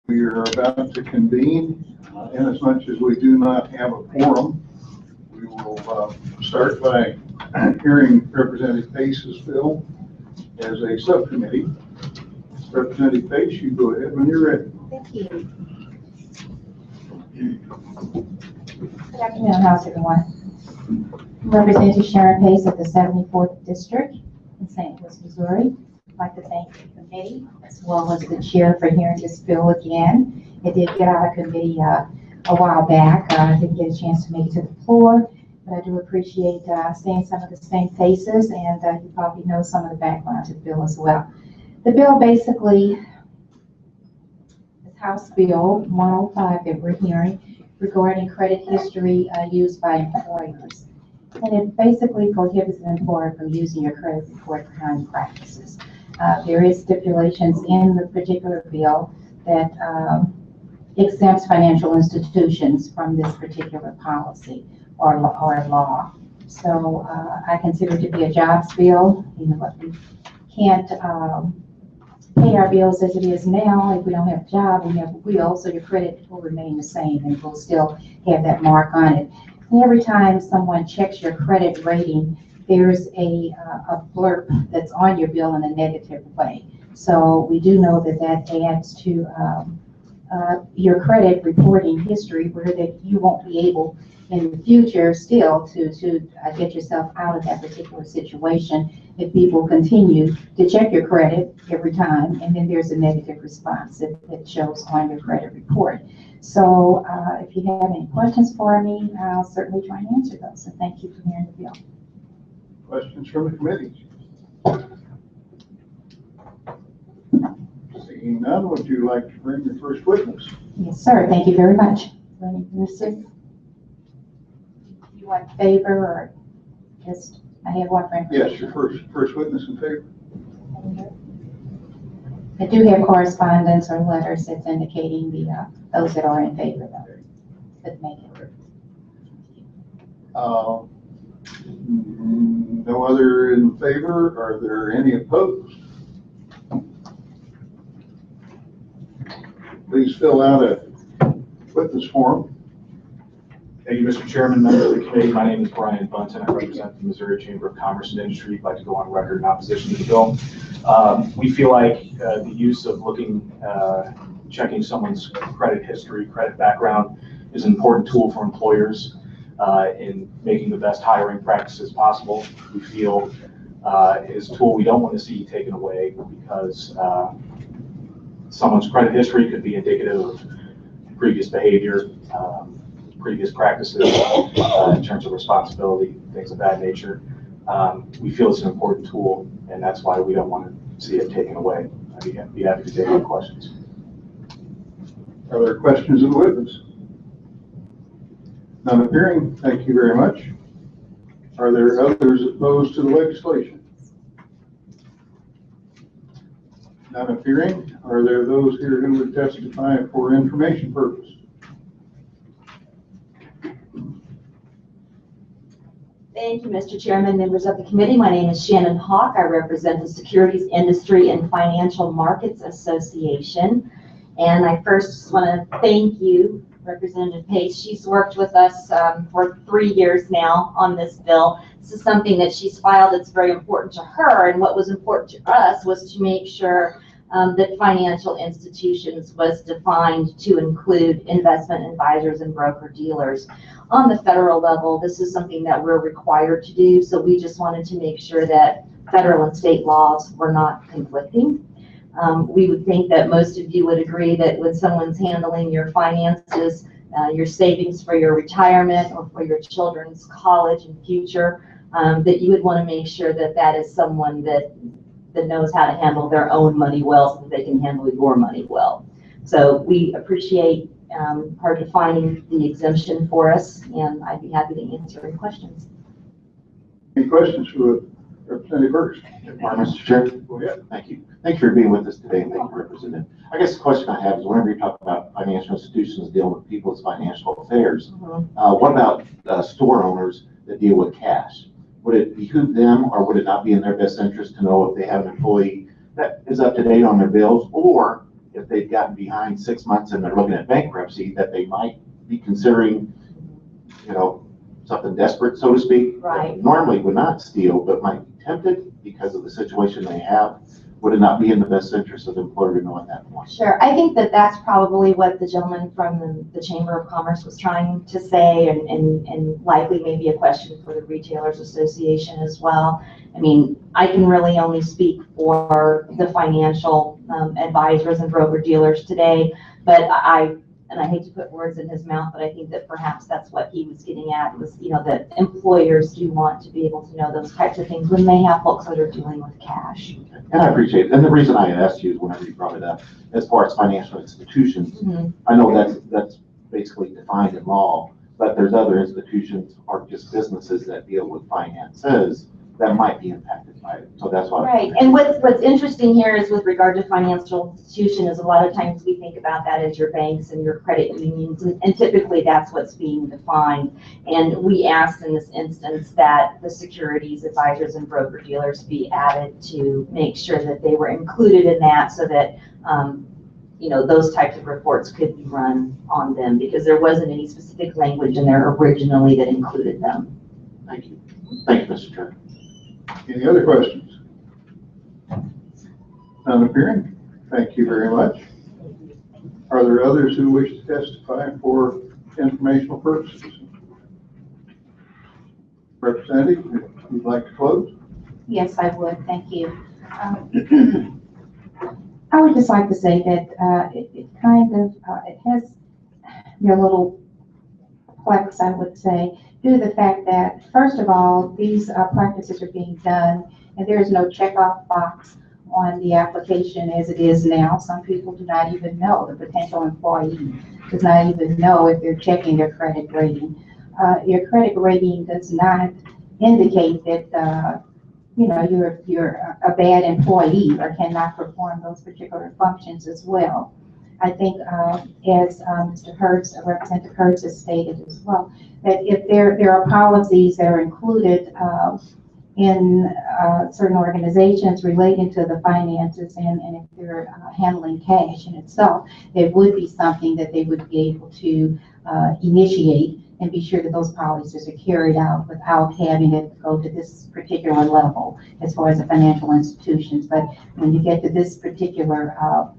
We are about to convene. Inasmuch as we do not have a quorum, we will start by hearing Representative Pace's bill as a subcommittee. Representative Pace, you go ahead when you're ready. Thank you. Good afternoon, how's everyone? I'm Representative Sharon Pace of the 74th District in St. Louis, Missouri. I'd like to thank the committee as well as the chair for hearing this bill again. It did get out of committee a while back. I didn't get a chance to make it to the floor, but I do appreciate seeing some of the same faces, and you probably know some of the background to the bill as well. The bill basically is House Bill 105 that we're hearing regarding credit history used by employers. And it basically prohibits an employer from using your credit report for hiring practices. There is stipulations in the particular bill that exempts financial institutions from this particular policy or law. So I consider it to be a jobs bill. You know, we can't pay our bills as it is now. If we don't have a job, we have a will, so your credit will remain the same and will still have that mark on it. And every time someone checks your credit rating, there's a blurb that's on your bill in a negative way. So we do know that that adds to your credit reporting history, where that you won't be able in the future still to get yourself out of that particular situation if people continue to check your credit every time, and then there's a negative response that shows on your credit report. So if you have any questions for me, I'll certainly try and answer those. So thank you for hearing the bill. Questions from the committee? Seeing none, would you like to bring your first witness? Yes, sir. Thank you very much. You want favor or just, I have one friend. Yes, your first witness in favor. I do have correspondence or letters that's indicating the those that are in favor though. But make it. No other in favor. Are there any opposed? Please fill out a witness form. Thank you, Mr. Chairman, members of the committee. My name is Brian Bunton. I represent the Missouri Chamber of Commerce and Industry. I'd like to go on record in opposition to the bill. We feel like the use of checking someone's credit history, credit background is an important tool for employers in making the best hiring practices possible. We feel it is a tool we don't want to see taken away because someone's credit history could be indicative of previous behavior, previous practices in terms of responsibility, things of that nature. We feel it's an important tool, and that's why we don't want to see it taken away. I'd be happy to take any questions. Are there questions of the witness? None appearing. Thank you very much. Are there others opposed to the legislation? None appearing. Are there those here who would testify for information purpose? Thank you, Mr. Chairman, members of the committee. My name is Shannon Hawk. I represent the Securities Industry and Financial Markets Association. And I first just want to thank you, Representative Pace. She's worked with us for 3 years now on this bill. This is something that she's filed that's very important to her, and what was important to us was to make sure that financial institutions was defined to include investment advisors and broker-dealers. On the federal level, this is something that we're required to do, so we just wanted to make sure that federal and state laws were not conflicting. We would think that most of you would agree that when someone's handling your finances, your savings for your retirement or for your children's college and future, that you would want to make sure that that is someone that knows how to handle their own money well so that they can handle your money well. So we appreciate her defining the exemption for us, and I'd be happy to answer any questions. Any questions for Representative Burks? Good morning, Mr. Chair. Go ahead. Thank you. Thank you for being with us today, and thank you, Representative. I guess the question I have is whenever you talk about financial institutions dealing with people's financial affairs, what about store owners that deal with cash? Would it behoove them, or would it not be in their best interest to know if they have an employee that is up to date on their bills, or if they've gotten behind 6 months and they're looking at bankruptcy, that they might be considering, something desperate, so to speak. Right. Normally would not steal, but might be tempted because of the situation they have. Would it not be in the best interest of the employer to know at that point? Sure. I think that that's probably what the gentleman from the Chamber of Commerce was trying to say, and likely maybe a question for the Retailers Association as well. I mean, I can really only speak for the financial advisors and broker dealers today, but I hate to put words in his mouth, but I think that perhaps that's what he was getting at was, that employers do want to be able to know those types of things when they have folks that are dealing with cash. And I appreciate it. And the reason I asked you is whenever you brought it up, as far as financial institutions, Mhm. I know that's basically defined in law, but there's other institutions or just businesses that deal with finances that might be impacted by it. So that's why. Right, and what's interesting here is with regard to financial institution is a lot of times we think about that as your banks and your credit unions, and typically that's what's being defined. And we asked in this instance that the securities advisors and broker dealers be added to make sure that they were included in that so that, those types of reports could be run on them because there wasn't any specific language in there originally that included them. Thank you. Thank you, Mr. Chair. Any other questions? None appearing. Thank you very much. Are there others who wish to testify for informational purposes? Representative, if you'd like to close? Yes, I would, thank you. I would just like to say that it kind of, it has me a little perplexed, I would say, due to the fact that, first of all, these practices are being done and there is no checkoff box on the application as it is now. Some people do not even know, the potential employee does not even know if they're checking their credit rating. Your credit rating does not indicate that you're a bad employee or cannot perform those particular functions as well. I think, as Mr. Hertz, Representative Hertz has stated as well, that if there are policies that are included in certain organizations relating to the finances and if they're handling cash in itself, there would be something that they would be able to initiate and be sure that those policies are carried out without having it go to this particular level as far as the financial institutions. But when you get to this particular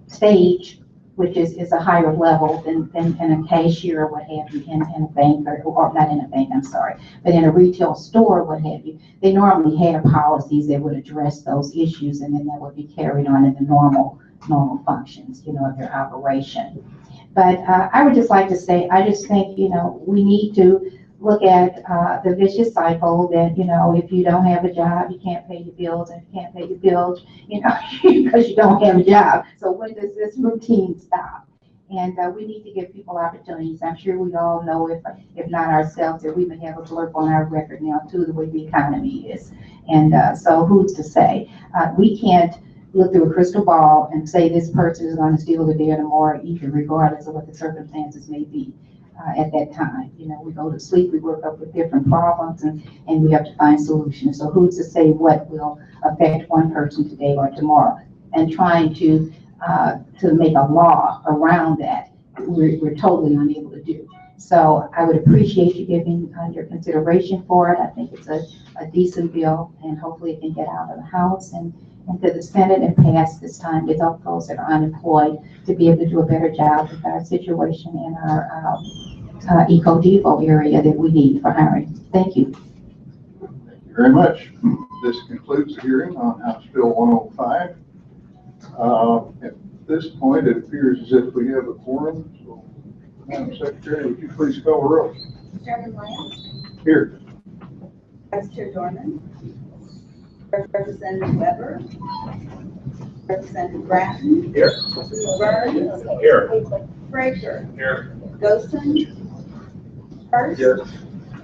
stage, which is a higher level than a cashier or what have you in a bank or not in a bank, I'm sorry, but in a retail store, what have you, they normally have policies that would address those issues and then that would be carried on in the normal functions, of their operation. But I would just like to say, I just think, we need to look at the vicious cycle that, if you don't have a job, you can't pay your bills, and if you can't pay your bills, because you don't have a job. So when does this routine stop? And we need to give people opportunities. I'm sure we all know, if not ourselves, that we may have a blurb on our record now too, the way the economy is. And so who's to say? We can't look through a crystal ball and say this person is going to steal today or tomorrow, either, regardless of what the circumstances may be. At that time, we go to sleep, we work up with different problems, and we have to find solutions. So who's to say what will affect one person today or tomorrow? And trying to make a law around that, we're totally unable to do. So I would appreciate you giving your consideration for it. I think it's a decent bill, and hopefully it can get out of the House and to the Senate and pass this time to help those that are unemployed to be able to do a better job with our situation in our eco-depot area that we need for hiring. Thank you. Thank you very much. This concludes the hearing on House Bill 105. At this point, it appears as if we have a quorum. So, Madam Secretary, would you please call the roll? Chairman Lant, Here. Vice Chair Dohrman, Representative Weber, Representative Bratton. Here. Burns. Here. Frazier. Here. Gosen. Hurst. Here.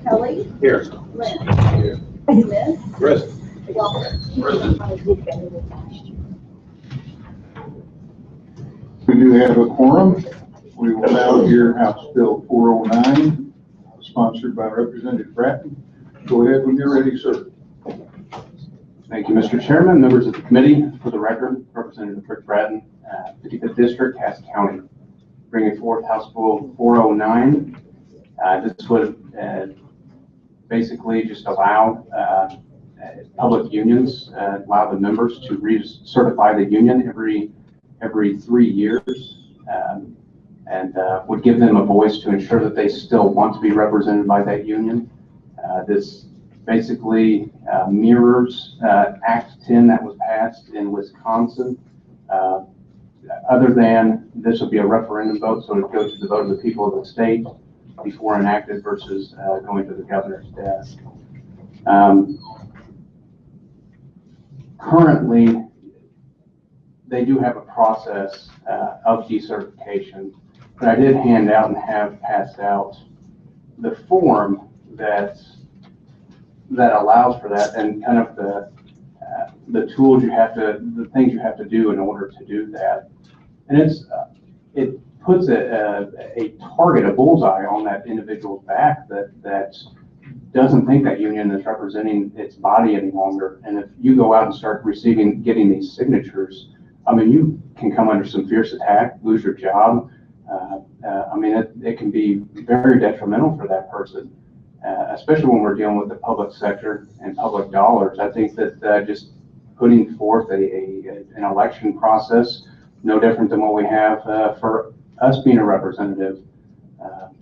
Kelly. Here. Lynn. Here. Smith. Present. Walker. We do have a quorum. We will now hear House Bill 409, sponsored by Representative Bratton. Go ahead when you're ready, sir. Thank you, Mr. Chairman, members of the committee. For the record, Representative Rick Bratton, 55th District, Cass County, bringing forth House Bill 409. This would basically just allow public unions, allow the members to recertify the union every 3 years, and would give them a voice to ensure that they still want to be represented by that union. This basically mirrors Act 10 that was passed in Wisconsin. Other than this would be a referendum vote, so it would go to the vote of the people of the state before enacted versus going to the governor's desk. Currently, they do have a process of decertification, but I did hand out and have passed out the form that allows for that, and kind of the tools the things you have to do in order to do that. And it puts a target, a bullseye on that individual's back that doesn't think that union is representing its body any longer. And if you go out and start getting these signatures, I mean, you can come under some fierce attack, lose your job. I mean, it can be very detrimental for that person, especially when we're dealing with the public sector and public dollars. I think that just putting forth an election process, no different than what we have for us being a representative.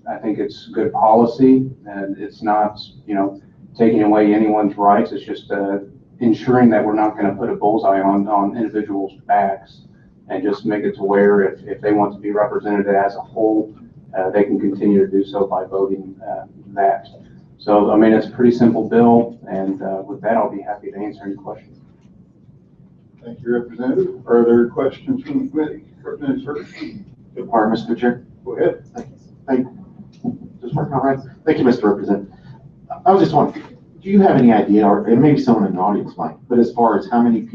I think it's good policy, and it's not, taking away anyone's rights. It's just ensuring that we're not going to put a bullseye on individuals' backs, and just make it to where if they want to be represented as a whole, they can continue to do so by voting that. So, I mean, it's a pretty simple bill, and with that, I'll be happy to answer any questions. Thank you, Representative. Are there questions from the committee? Representative Hurst? Good part, Mr. Chair. Go ahead. Thank you. Just working all right. Thank you, Mr. Representative. I was just wondering, do you have any idea, or maybe someone in the audience might, but as far as how many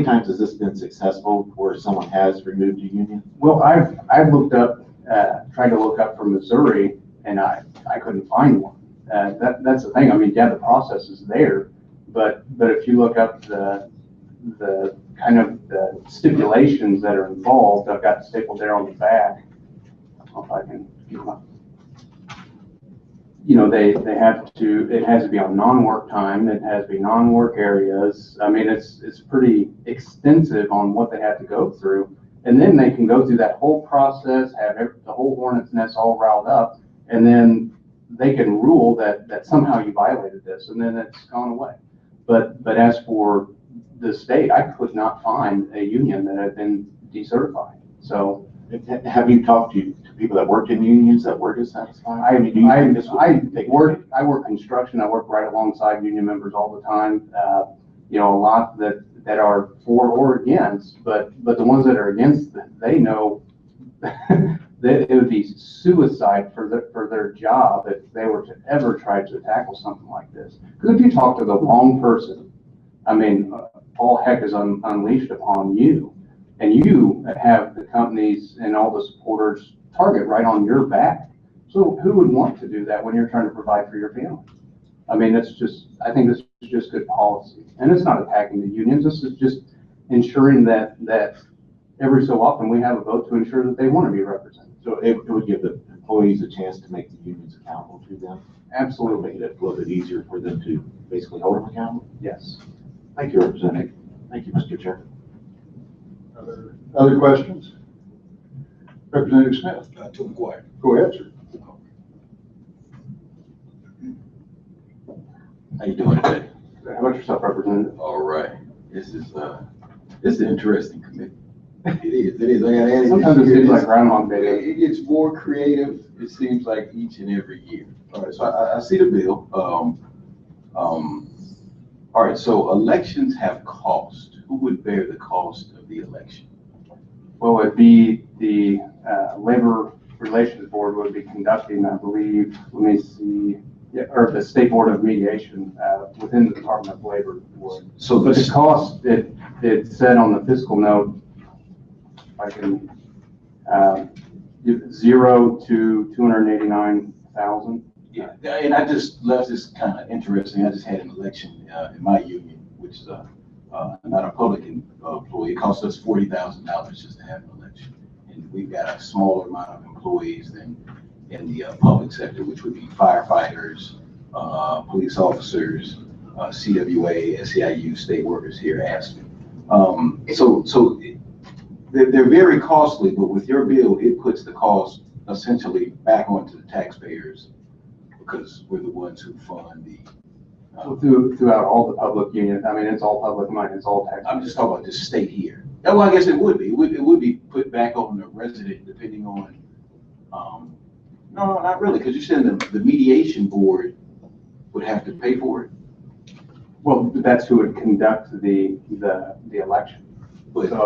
times has this been successful where someone has removed a union? Well, I've looked up, tried to look up for Missouri, and I couldn't find one. That's the thing. I mean, yeah, the process is there, but if you look up the kind of the stipulations that are involved, I've got stapled there on the back. I don't know if I can get them up. They have to, it has to be on non-work time, it has to be non-work areas. I mean, it's pretty extensive on what they have to go through. And then they can go through that whole process, have the whole hornet's nest all riled up, and then they can rule that somehow you violated this, and then it's gone away. But as for the state, I could not find a union that had been decertified. So, have you talked to people that worked in unions that were dissatisfied? I work construction. I work right alongside union members all the time. A lot that are for or against, but the ones that are against, they know that it would be suicide for their job if they were to ever try to tackle something like this. Because if you talk to the wrong person, I mean, all heck is unleashed upon you. And you have the companies and all the supporters target right on your back. So who would want to do that when you're trying to provide for your family? I mean, I think this is just good policy. And it's not attacking the unions. This is just ensuring that every so often we have a vote to ensure that they want to be represented. So it would give the employees a chance to make the unions accountable to them? Absolutely. Make it a little bit easier for them to basically hold them accountable? Yes. Thank you, Representative. Thank you, Mr. Chair. Other questions? Representative Smith? To inquire. Go ahead, sir. How you doing today? How about yourself, Representative? All right. This is an interesting committee. It is. I gotta add it. Sometimes it seems like Groundhog Day. It gets more creative, it seems like, each and every year. All right, so I see the bill. All right, so elections have cost. Who would bear the cost of the election? Well, it'd be the Labor Relations Board would be conducting, I believe, let me see, or the State Board of Mediation within the Department of Labor would. So But the cost, it said on the fiscal note, if I can, 0 to 289,000. Yeah, and that's just kind of interesting. I just had an election in my union, which is not a public employee. It costs us $40,000 just to have an election. And we've got a smaller amount of employees than in the public sector, which would be firefighters, police officers, CWA, SEIU, state workers here asking. They're very costly, but with your bill, it puts the cost essentially back onto the taxpayers because we're the ones who fund the. Throughout all the public unions, I mean, it's all public money, it's all tax. I'm just talking about this state here. Yeah, well, I guess it would be. It would be put back on the resident depending on, no, not really, because you said the mediation board would have to pay for it. Well, that's who would conduct the election. So,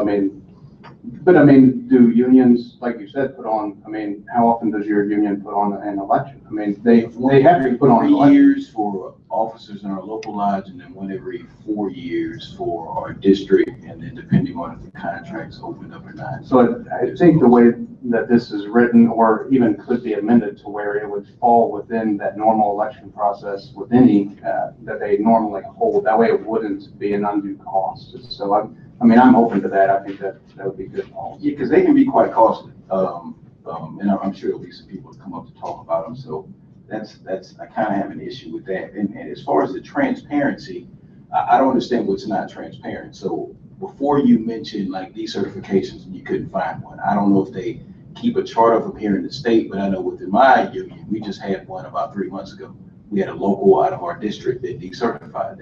I mean, do unions, like you said, put on, I mean, how often does your union put on an election? I mean, they have to put on an 3 election. years for officers in our local lodge, and then one every 4 years for our district, and then depending on if the contract's opened up or not. So I think the way that this is written, or even could be amended to where it would fall within that normal election process with any, that they normally hold, that way it wouldn't be an undue cost. So I'm open to that. I think that would be good policy. Yeah, because they can be quite costly. And I'm sure there'll be some people that come up to talk about them. So that's I kind of have an issue with that. And as far as the transparency, I don't understand what's not transparent. So before you mentioned like decertifications and you couldn't find one, I don't know if they keep a chart of them here in the state, but I know within my union, we just had one about 3 months ago. We had a local out of our district that decertified.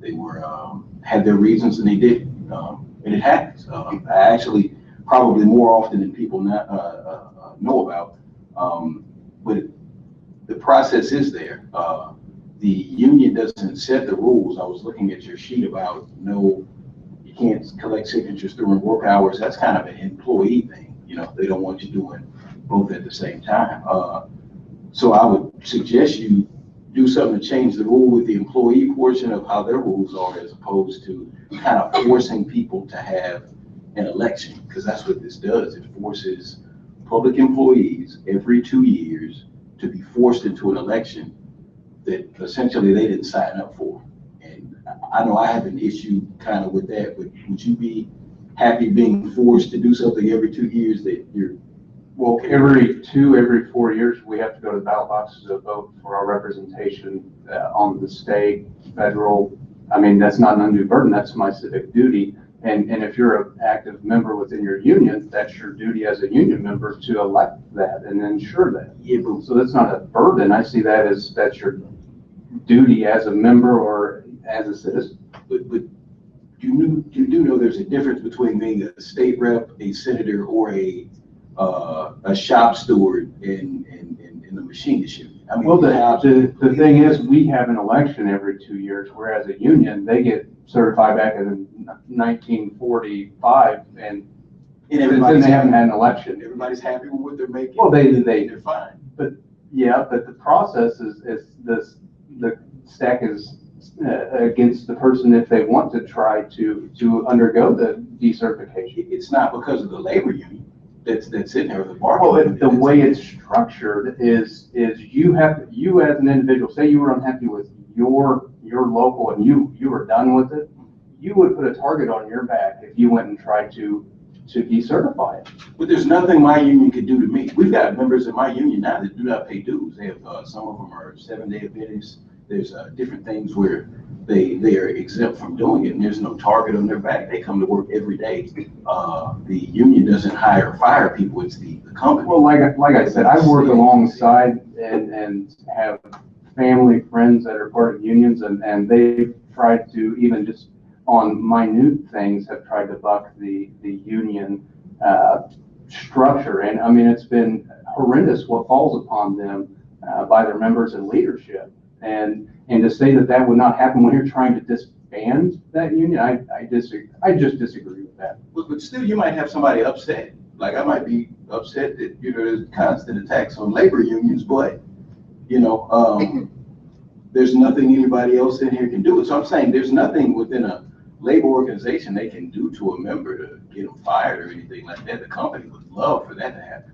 They were had their reasons and they did. And it happens. I actually probably more often than people know about. But the process is there. The union doesn't set the rules. I was looking at your sheet about you can't collect signatures during work hours. That's kind of an employee thing. You know, they don't want you doing both at the same time. So I would suggest you do something to change the rule with the employee portion of how their rules are, as opposed to kind of forcing people to have an election, because that's what this does. It forces public employees every 2 years to be forced into an election that essentially they didn't sign up for. And I know I have an issue kind of with that, but would you be happy being forced to do something every 2 years that you're Well, every 4 years, we have to go to the ballot boxes to vote for our representation on the state, federal. I mean, that's not an undue burden. That's my civic duty. And if you're an active member within your union, that's your duty as a union member to elect that and ensure that. Yeah, but So that's not a burden. I see that as that's your duty as a member or as a citizen. But you do know there's a difference between being a state rep, a senator, or a shop steward in the machine union. I mean, Well, the thing is, we have an election every 2 years, whereas a union, they get certified back in 1945, and then they haven't had an election. Everybody's happy with what they're making. Well, they're fine. But the process is the stack is against the person if they want to try to undergo the decertification. It's not because of the labor union that's in there, the bar. Well, the way it's structured is you as an individual, say you were unhappy with your local and you were done with it, you would put a target on your back if you went and tried to decertify it. But there's nothing my union could do to me. We've got members of my union now that do not pay dues. They have some of them are 7-day Adventists. There's different things where they are exempt from doing it, and there's no target on their back. They come to work every day. The union doesn't hire or fire people; it's the company. Well, like I said, I work alongside and have family, friends that are part of unions, and they've tried to, even just on minute things, have tried to buck the union structure. And I mean, it's been horrendous what falls upon them by their members and leadership. And to say that would not happen when you're trying to disband that union, I disagree. I just disagree with that. But still, you might have somebody upset. Like I might be upset that there's constant attacks on labor unions, but there's nothing anybody else in here can do. So I'm saying there's nothing within a labor organization they can do to a member to get them fired or anything like that. The company would love for that to happen.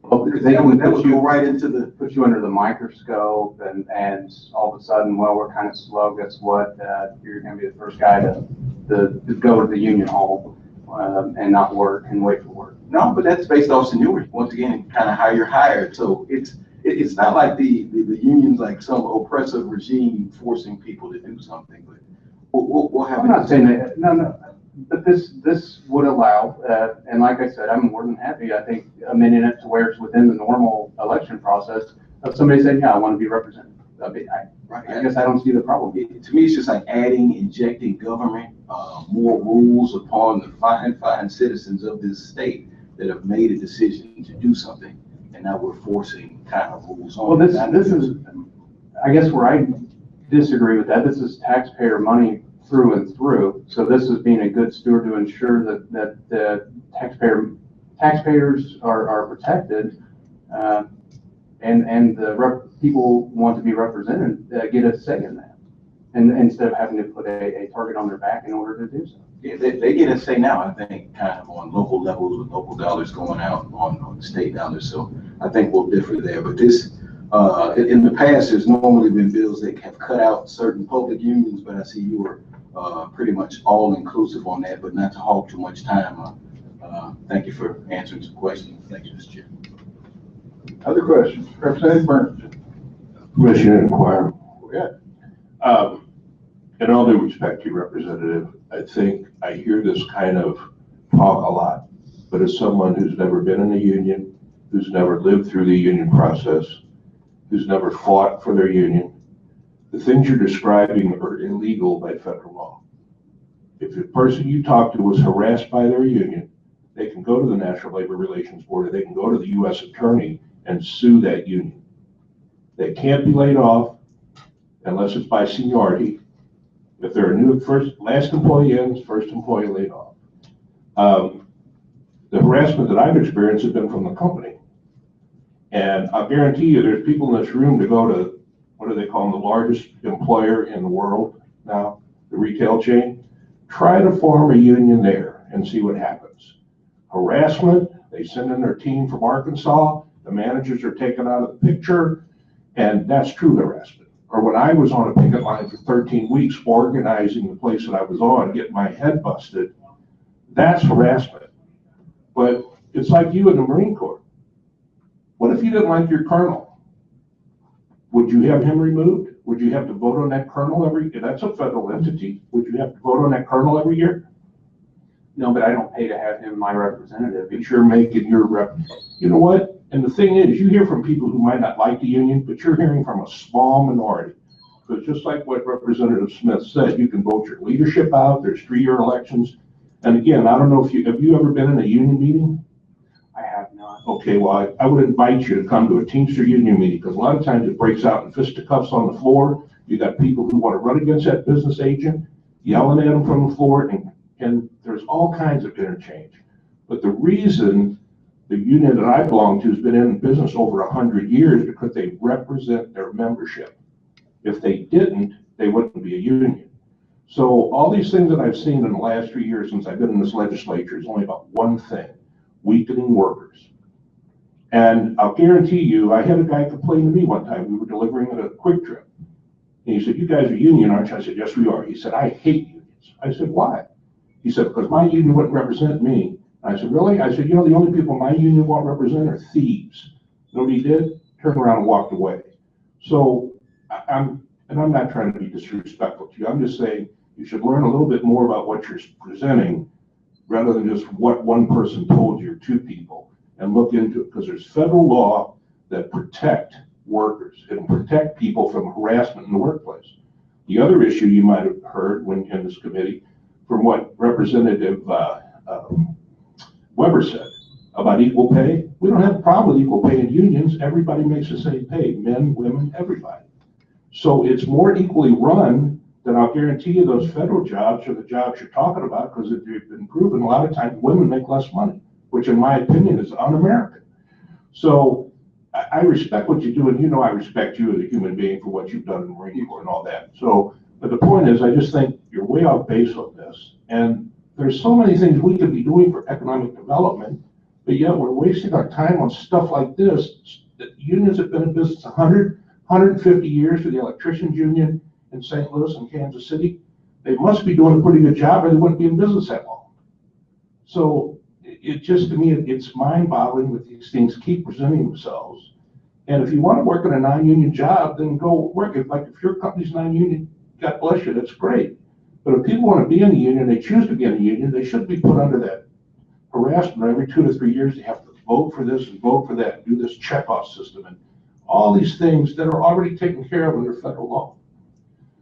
Well, because that would go right into the put you under the microscope, and all of a sudden, well, we're kind of slow. Guess what? You're going to be the first guy to to go to the union hall, and not work and wait for work. No, but that's based off seniority, once again, kind of how you're hired. So it's not like the union's like some oppressive regime forcing people to do something, but we'll have. I'm not saying that, no, but this would allow, and like I said, I'm more than happy, I think, amending it to where it's within the normal election process of somebody saying, yeah, I want to be represented. I guess I don't see the problem. To me, it's just like injecting government, more rules upon the fine citizens of this state that have made a decision to do something, and now we're forcing kind of rules on. Well, this is, I guess where I disagree with that, this is taxpayer money through and through. So this is being a good steward to ensure that the taxpayers are protected, and the people want to be represented, get a say in that, and instead of having to put a target on their back in order to do so. Yeah, they get a say now, I think, kind of on local levels with local dollars going out on the state dollars. So I think we'll differ there. But this, in the past, there's normally been bills that have cut out certain public unions, but I see you were pretty much all inclusive on that, but not to hog too much time. Thank you for answering some questions. Thank you, Mr. Chair. Other questions? Representative Burns. Commissioner Inquirer. Go ahead. In all due respect to you, Representative, I think I hear this kind of talk a lot, but as someone who's never been in a union, who's never lived through the union process, who's never fought for their union, the things you're describing are illegal by federal law. If the person you talk to was harassed by their union, they can go to the National Labor Relations Board, or they can go to the U.S. Attorney and sue that union. They can't be laid off unless it's by seniority. If they're a new last employee ends, first employee laid off. The harassment that I've experienced has been from the company. And I'll guarantee you there's people in this room to go to, what do they call them, the largest employer in the world now, the retail chain. Try to form a union there and see what happens. Harassment, they send in their team from Arkansas, the managers are taken out of the picture, and that's true harassment. Or when I was on a picket line for 13 weeks organizing the place that I was on, getting my head busted, that's harassment. But it's like you in the Marine Corps. What if you didn't like your colonel? Would you have him removed? Would you have to vote on that colonel that's a federal entity. Would you have to vote on that colonel every year? No, but I don't pay to have him my representative. But you're making your rep. You know what? And the thing is, you hear from people who might not like the union, but you're hearing from a small minority. Because just like what Representative Smith said, you can vote your leadership out. There's 3-year elections. And again, I don't know if have you ever been in a union meeting? I have not. Okay, well, I would invite you to come to a Teamster union meeting, because a lot of times it breaks out in fisticuffs on the floor. You got people who want to run against that business agent, yelling at them from the floor, and there's all kinds of interchange. But the reason the union that I belong to has been in business over 100 years because they represent their membership. If they didn't, they wouldn't be a union. So all these things that I've seen in the last 3 years since I've been in this legislature is only about one thing: weakening workers. And I'll guarantee you, I had a guy complain to me one time. We were delivering at a Quick Trip. And he said, "You guys are union, aren't you?" I said, "Yes, we are." He said, "I hate unions." I said, "Why?" He said, "Because my union wouldn't represent me." I said, "Really?" I said, "You know, the only people my union won't represent are thieves." You know what he did? Turned around and walked away. So I'm not trying to be disrespectful to you. I'm just saying you should learn a little bit more about what you're presenting rather than just what one person told you or two people, and look into it, because there's federal law that protect workers and protect people from harassment in the workplace. The other issue you might have heard when in this committee from what Representative Weber said about equal pay. We don't have a problem with equal pay in unions. Everybody makes the same pay, men, women, everybody. So it's more equally run than, I'll guarantee you, those federal jobs are the jobs you're talking about, because they've been proven a lot of times women make less money, which in my opinion is un-American. So I respect what you do, and you know I respect you as a human being for what you've done in the Marine Corps and all that. So, but the point is, I just think you're way off base on this, and there's so many things we could be doing for economic development, but yet we're wasting our time on stuff like this. The unions have been in business 150 years for the electricians union in St. Louis and Kansas City. they must be doing a pretty good job or they wouldn't be in business that long. So it just, to me, it's mind-boggling that these things keep presenting themselves. And if you want to work in a non-union job, then go work it. Like if your company's non-union, God bless you, that's great. But if people want to be in the union, they choose to be in the union, they shouldn't be put under that harassment. Every 2 to 3 years, they have to vote for this and vote for that, and do this checkoff system, and all these things that are already taken care of under federal law.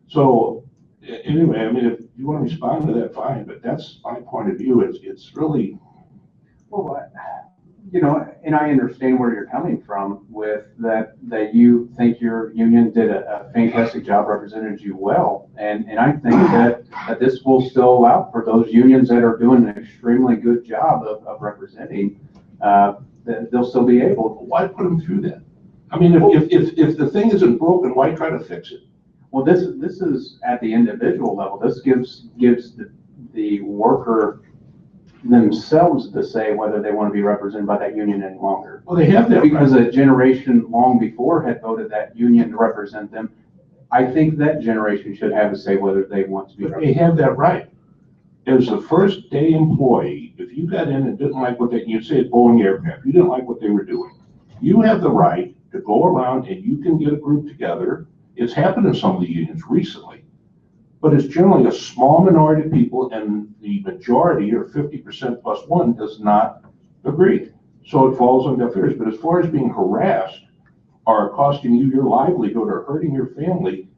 So anyway, I mean, if you want to respond to that, fine, but that's my point of view. It's really. Well, you know, and I understand where you're coming from with that you think your union did a fantastic job, represented you well. And I think that this will still allow for those unions that are doing an extremely good job of representing, that they'll still be able. Why put them through that? I mean, if the thing isn't broken, why try to fix it? Well, this is at the individual level. This gives the worker themselves to say whether they want to be represented by that union any longer. Well, they have that because a generation long before had voted that union to represent them. I think that generation should have a say whether they want to be But represented. they have that right. As the first day employee, if you got in and didn't like what you say at Boeing Aircraft, you didn't like what they were doing, you have the right to go around and you can get a group together. It's happened in some of the unions recently, but it's generally a small minority of people, and the majority, or 50% plus one, does not agree. So it falls on deaf ears. But as far as being harassed or costing you your livelihood or hurting your family,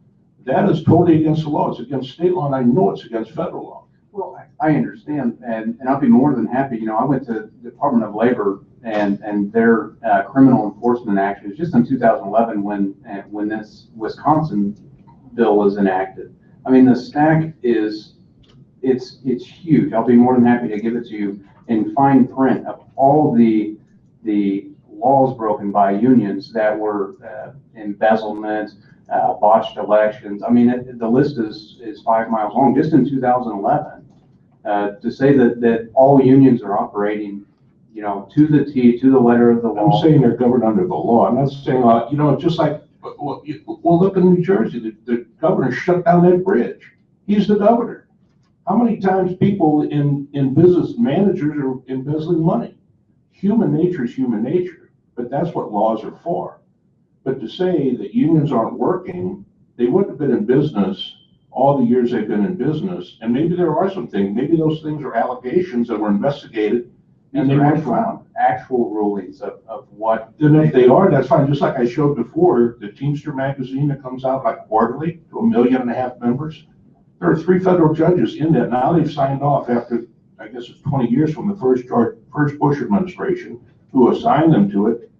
that is totally against the law. It's against state law, and I know it's against federal law. Well, I understand, and I'll be more than happy. You know, I went to the Department of Labor and their criminal enforcement actions just in 2011 when this Wisconsin bill was enacted. I mean, the stack it's huge. I'll be more than happy to give it to you in fine print of all the laws broken by unions that were embezzlement, botched elections. I mean, the list is 5 miles long. Just in 2011, to say that all unions are operating, you know, to the T, to the letter of the law. I'm saying they're governed under the law. I'm not saying, you know, just like, well, look in New Jersey, the governor shut down that bridge. He's the governor. How many times people in business, managers, are embezzling money? Human nature is human nature, but that's what laws are for. But to say that unions aren't working, they wouldn't have been in business all the years they've been in business, and maybe there are some things, maybe those things are allegations that were investigated, and they weren't found. Actual rulings of what. Then if they are, that's fine. Just like I showed before, the Teamster magazine that comes out like quarterly to 1.5 million members. There are 3 federal judges in that. Now they've signed off after, I guess it's 20 years from the first Bush administration, who assigned them to it.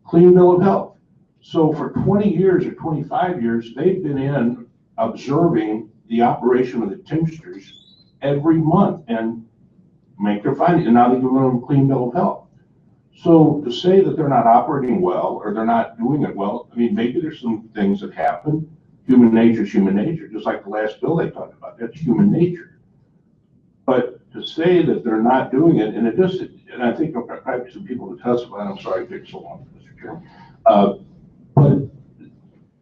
Clean bill of health. So for 20 years or 25 years, they've been in observing the operation of the Teamsters every month and make their findings, and now they give them a clean bill of health. So to say that they're not operating well or they're not doing it well, I mean, maybe there's some things that happen. Human nature is human nature, just like the last bill they talked about. That's human nature. But to say that they're not doing it, and it just, and I think I've got probably some people to testify, and I'm sorry it takes so long, Mr. Chairman. But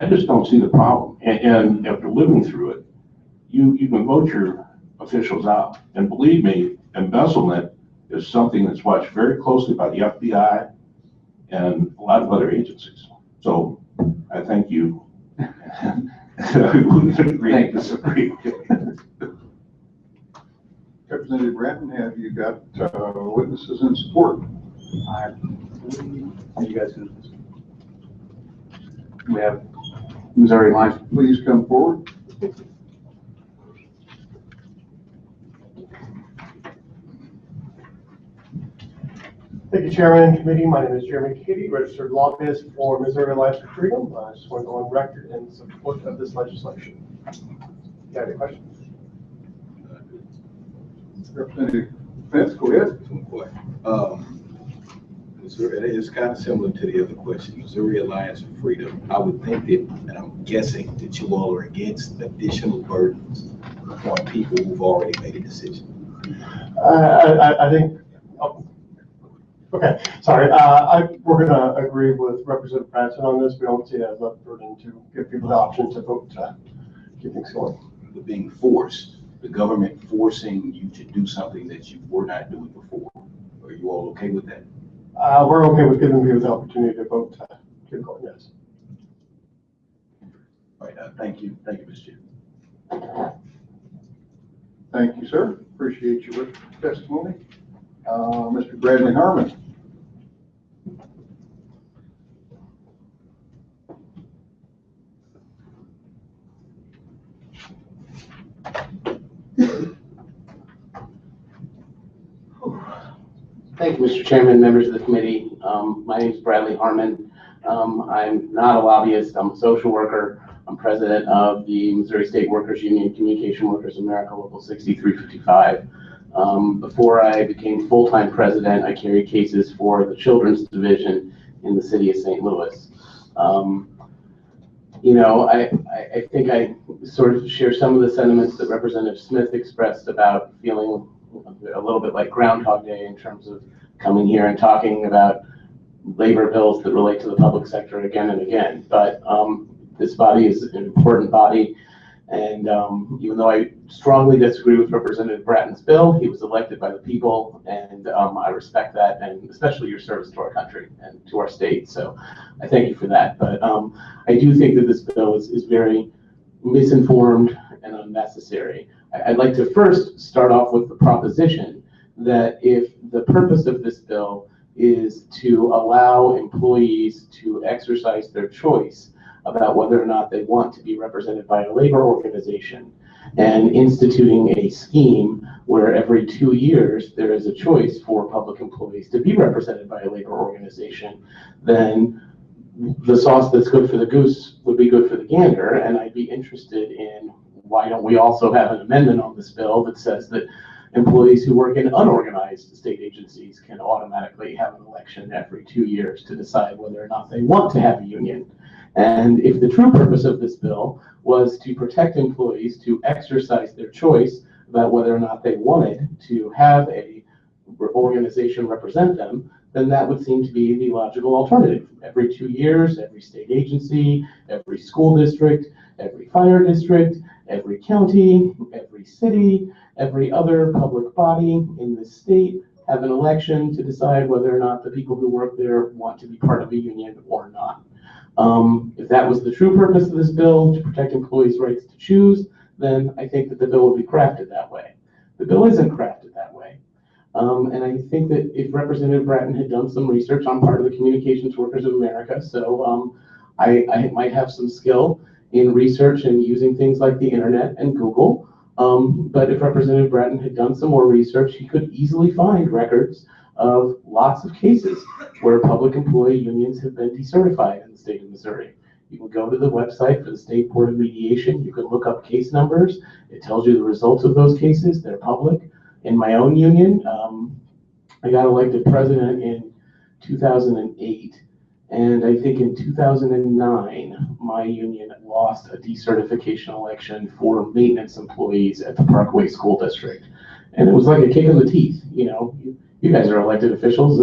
I just don't see the problem. And after living through it, you can vote your officials out. And believe me, embezzlement is something that's watched very closely by the FBI and a lot of other agencies. So I thank you. I wouldn't agree to disagree. Representative Bratton, have you got witnesses in support? You guys can. We have Missouri Lant. Please come forward. Thank you, Chairman, Committee. My name is Jeremy Kitty, registered lobbyist for Missouri Alliance for Freedom. I just want to go on record in support of this legislation. You have any questions? Representative Fentz, go ahead. Missouri, it's kind of similar to the other question. Missouri Alliance for Freedom. I would think that, and I'm guessing that you all are against additional burdens on people who've already made a decision. I think. Okay, sorry. We're going to agree with Representative Branson on this. We don't see it as a burden to give people the option to vote to keep things going. you're being forced, the government forcing you to do something that you were not doing before. Are you all okay with that? We're okay with giving viewers the opportunity to vote, keep going, yes. All right, thank you, Mr. Chair. Thank you, sir. Appreciate your testimony. Mr. Bradley Harmon. Thank you, Mr. Chairman, members of the committee. My name is Bradley Harmon. I'm not a lobbyist. I'm a social worker. I'm president of the Missouri State Workers Union Communication Workers America Local 6355. Before I became full-time president, I carried cases for the Children's Division in the city of St. Louis. You know, I think I sort of share some of the sentiments that Representative Smith expressed about feeling a little bit like Groundhog Day in terms of coming here and talking about labor bills that relate to the public sector again and again. But this body is an important body, and even though I strongly disagree with Representative Bratton's bill, he was elected by the people, and I respect that, and especially your service to our country and to our state. So I thank you for that. But I do think that this bill is very misinformed and unnecessary. I'd like to first start off with the proposition that if the purpose of this bill is to allow employees to exercise their choice about whether or not they want to be represented by a labor organization, and instituting a scheme where every 2 years there is a choice for public employees to be represented by a labor organization, then the sauce that's good for the goose would be good for the gander. And I'd be interested in, why don't we also have an amendment on this bill that says that employees who work in unorganized state agencies can automatically have an election every 2 years to decide whether or not they want to have a union. And if the true purpose of this bill was to protect employees to exercise their choice about whether or not they wanted to have a organization represent them, then that would seem to be the logical alternative. Every 2 years, every state agency, every school district, every fire district, every county, every city, every other public body in the state have an election to decide whether or not the people who work there want to be part of a union or not. If that was the true purpose of this bill, to protect employees' rights to choose, then I think that the bill would be crafted that way. The bill isn't crafted that way. And I think that if Representative Bratton had done some research, I'm part of the Communications Workers of America, so I might have some skill in research and using things like the internet and Google. But if Representative Bratton had done some more research, he could easily find records of lots of cases where public employee unions have been decertified in the state of Missouri. You can go to the website for the State Board of Mediation. You can look up case numbers. It tells you the results of those cases. They're public. In my own union, I got elected president in 2008. And I think in 2009, my union lost a decertification election for maintenance employees at the Parkway School District. And it was like a kick in the teeth. You know, you guys are elected officials.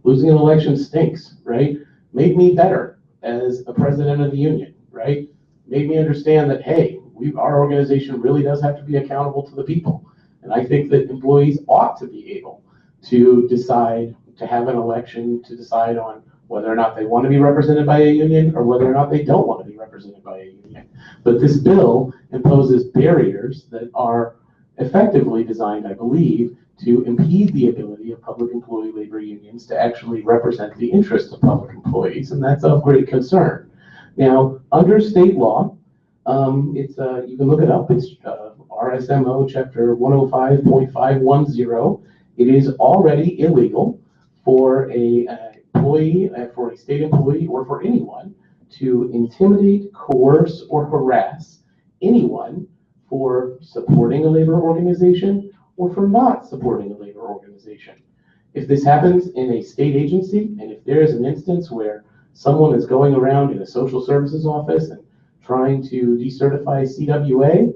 Losing an election stinks, right? Made me better as a president of the union, right? Made me understand that, hey, our organization really does have to be accountable to the people. And I think that employees ought to be able to decide, to have an election to decide on whether or not they want to be represented by a union or whether or not they don't want to be represented by a union. But this bill imposes barriers that are effectively designed, I believe, to impede the ability of public employee labor unions to actually represent the interests of public employees, and that's of great concern. Now, under state law, you can look it up, it's RSMO chapter 105.510. It is already illegal for for a state employee or for anyone to intimidate, coerce, or harass anyone for supporting a labor organization or for not supporting a labor organization. If this happens in a state agency, and if there is an instance where someone is going around in a social services office and trying to decertify CWA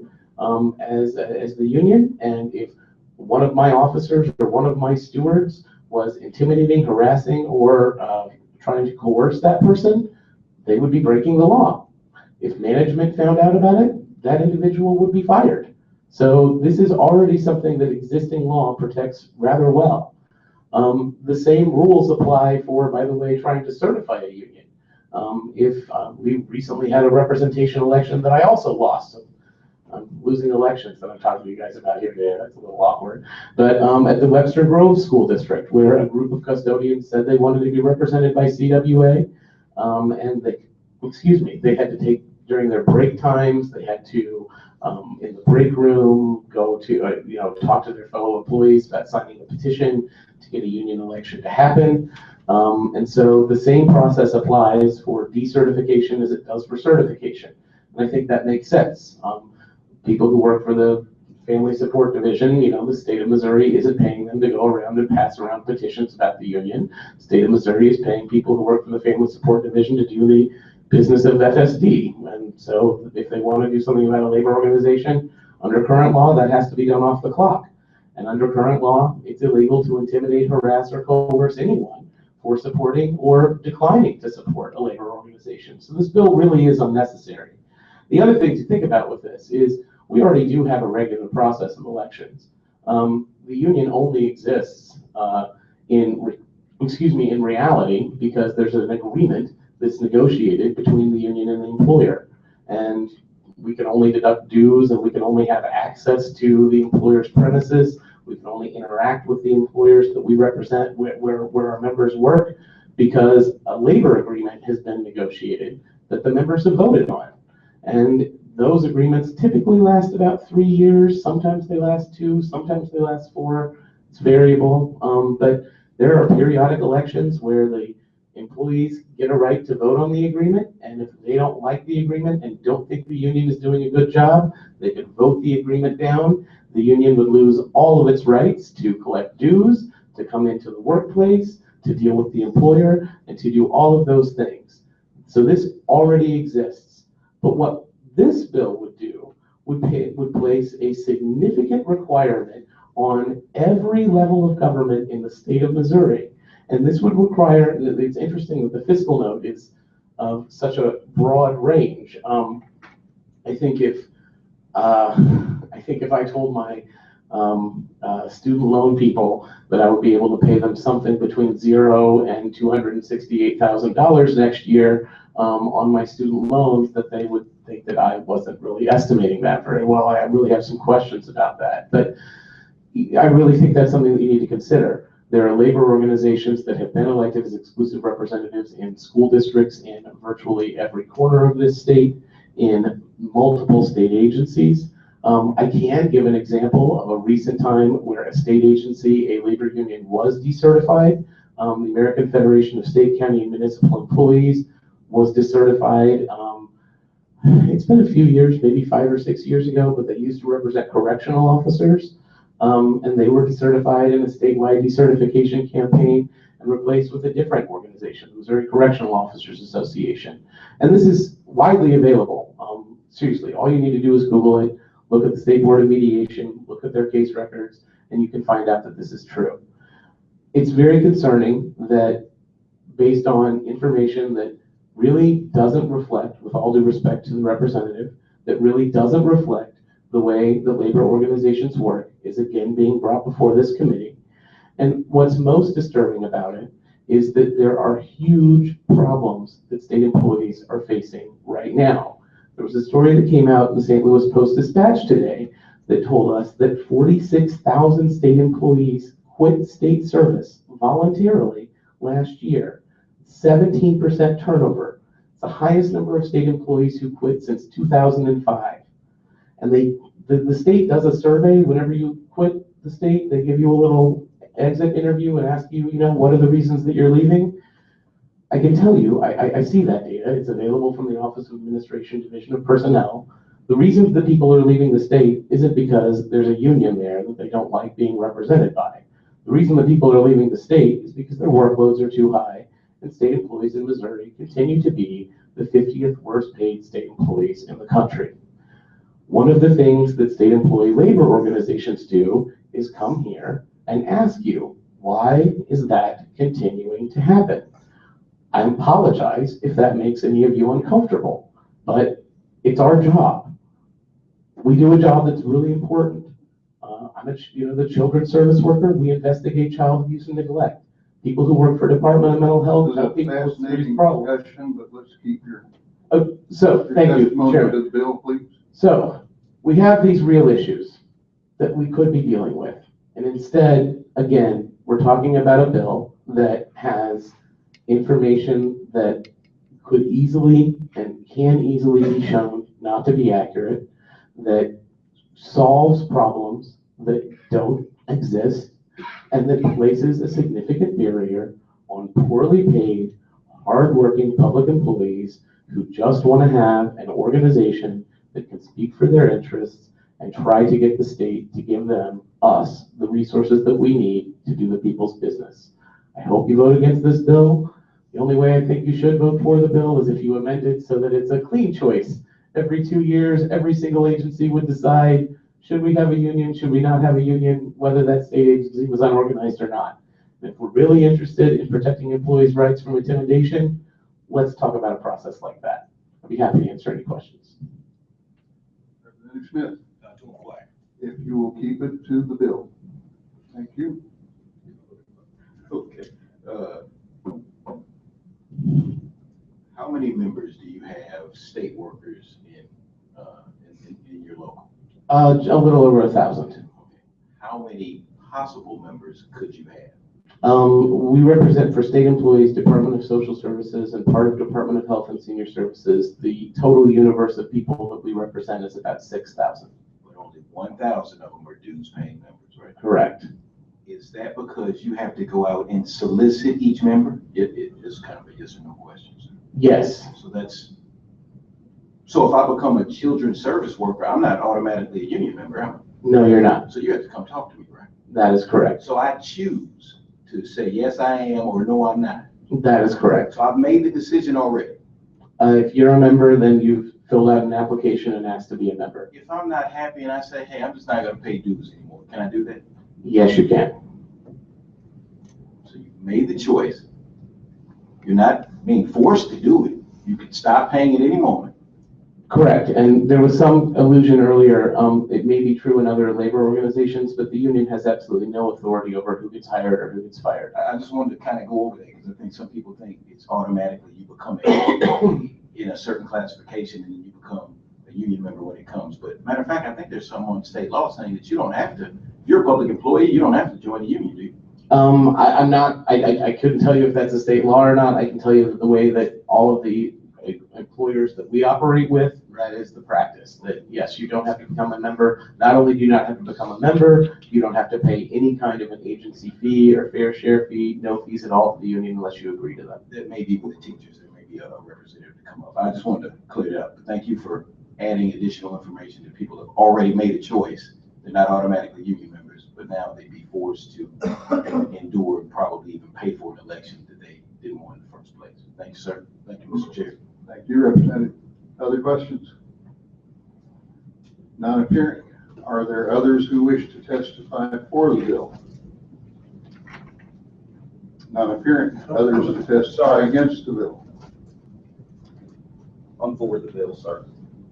as the union, and if one of my officers or one of my stewards was intimidating, harassing, or trying to coerce that person, they would be breaking the law. If management found out about it, that individual would be fired. So this is already something that existing law protects rather well. The same rules apply for, by the way, trying to certify a union. If we recently had a representation election that I also lost. So I'm losing elections that I'm talking to you guys about here today. That's a little awkward. But at the Webster Grove School District, where a group of custodians said they wanted to be represented by CWA, and they had to take, during their break times, they had to, in the break room, go to, talk to their fellow employees about signing a petition to get a union election to happen. And so the same process applies for decertification as it does for certification. And I think that makes sense. People who work for the Family Support Division, the state of Missouri isn't paying them to go around and pass around petitions about the union. The state of Missouri is paying people who work for the Family Support Division to do the business of FSD. And so if they want to do something about a labor organization, under current law, that has to be done off the clock. And under current law, it's illegal to intimidate, harass, or coerce anyone for supporting or declining to support a labor organization. So this bill really is unnecessary. The other thing to think about with this is we already do have a regular process of elections. The union only exists in reality because there's an agreement that's negotiated between the union and the employer. And we can only deduct dues, and we can only have access to the employer's premises. We can only interact with the employers that we represent where our members work because a labor agreement has been negotiated that the members have voted on. And those agreements typically last about 3 years. Sometimes they last 2, sometimes they last 4. It's variable. But there are periodic elections where the employees get a right to vote on the agreement. And if they don't like the agreement and don't think the union is doing a good job, they could vote the agreement down. The union would lose all of its rights to collect dues, to come into the workplace, to deal with the employer, and to do all of those things. So this already exists. But what this bill would do would place a significant requirement on every level of government in the state of Missouri. And this would require, it's interesting that the fiscal note is of such a broad range. I think if I told my student loan people that I would be able to pay them something between $0 and $268,000 next year on my student loans, that they would think that I wasn't really estimating that very well. I really have some questions about that. But I really think that's something that you need to consider. There are labor organizations that have been elected as exclusive representatives in school districts in virtually every corner of this state, in multiple state agencies. I can give an example of a recent time where a state agency, a labor union, was decertified. The American Federation of State, County, and Municipal Employees was decertified. It's been a few years, maybe 5 or 6 years ago, but they used to represent correctional officers. And they were decertified in a statewide decertification campaign and replaced with a different organization, the Missouri Correctional Officers Association. And this is widely available. Seriously, all you need to do is Google it, look at the State Board of Mediation, look at their case records, and you can find out that this is true. It's very concerning that, based on information that really doesn't reflect, with all due respect to the representative, that really doesn't reflect the way the labor organizations work, is again being brought before this committee. And what's most disturbing about it is that there are huge problems that state employees are facing right now. There was a story that came out in the St. Louis Post-Dispatch today that told us that 46,000 state employees quit state service voluntarily last year. 17% turnover. It's the highest number of state employees who quit since 2005. And the state does a survey whenever you quit the state. They give you a little exit interview and ask you, what are the reasons that you're leaving? I can tell you, I see that data. It's available from the Office of Administration, Division of Personnel. The reasons that people are leaving the state isn't because there's a union there that they don't like being represented by. The reason that people are leaving the state is because their workloads are too high, and state employees in Missouri continue to be the 50th worst paid state employees in the country. One of the things that state employee labor organizations do is come here and ask you, why is that continuing to happen? I apologize if that makes any of you uncomfortable, but it's our job. We do a job that's really important. I'm the children's service worker. We investigate child abuse and neglect. People who work for Department of Mental Health This is help a people with serious fascinating problems. discussion, but let's keep your Thank you, testimony Chairman. to the bill, please. So we have these real issues that we could be dealing with. And instead, again, we're talking about a bill that has information that could easily and can easily be shown not to be accurate, that solves problems that don't exist, and that places a significant barrier on poorly paid, hardworking public employees who just want to have an organization that can speak for their interests and try to get the state to give them, us, the resources that we need to do the people's business. I hope you vote against this bill. The only way I think you should vote for the bill is if you amend it so that it's a clean choice. Every 2 years, every single agency would decide, should we have a union, should we not have a union, whether that state agency was unorganized or not. And if we're really interested in protecting employees' rights from intimidation, let's talk about a process like that. I'd be happy to answer any questions. Representative Smith, if you will keep it to the bill. Thank you. Okay. How many members do you have, state workers in your local? A little over 1,000. Okay. How many possible members could you have? We represent for state employees, Department of Social Services, and part of Department of Health and Senior Services. The total universe of people that we represent is about 6,000. But only 1,000 of them are dues-paying members, right? Correct. Is that because you have to go out and solicit each member? It is kind of a yes or no question, sir. Yes. So if I become a children's service worker, I'm not automatically a union member, am I? No, you're not. So you have to come talk to me, right? That is correct. So I choose to say, yes, I am, or no, I'm not. That is correct. So I've made the decision already. If you're a member, then you've filled out an application and asked to be a member. If I'm not happy and I say, hey, I'm just not gonna pay dues anymore, can I do that? Yes, you can. So you've made the choice. You're not being forced to do it. You can stop paying at any moment. Correct. And there was some allusion earlier, it may be true in other labor organizations, but the union has absolutely no authority over who gets hired or who gets fired. I just wanted to kind of go over that because I think some people think it's automatically you become in a certain classification and then you become a union member when it comes. But matter of fact, I think there's some on state law saying that you don't have to, if you're a public employee, you don't have to join a union, do you? I couldn't tell you if that's a state law or not. I can tell you that the way that all of the employers that we operate with, that is the practice, that yes, you don't have to become a member. Not only do you not have to become a member, you don't have to pay any kind of an agency fee or fair share fee, no fees at all to the union unless you agree to them. That may be with the teachers, there may be a representative to come up. I just wanted to clear it up. But thank you for adding additional information that people have already made a choice. They're not automatically union members, but now they'd be forced to endure and probably even pay for an election that they didn't want in the first place. Thank you, sir. Thank you, Mr. Chair. Thank you, Representative. Other questions? Not appearing. Are there others who wish to testify for the bill? Not appearing. Others to testify against the bill? I'm for the bill, sir.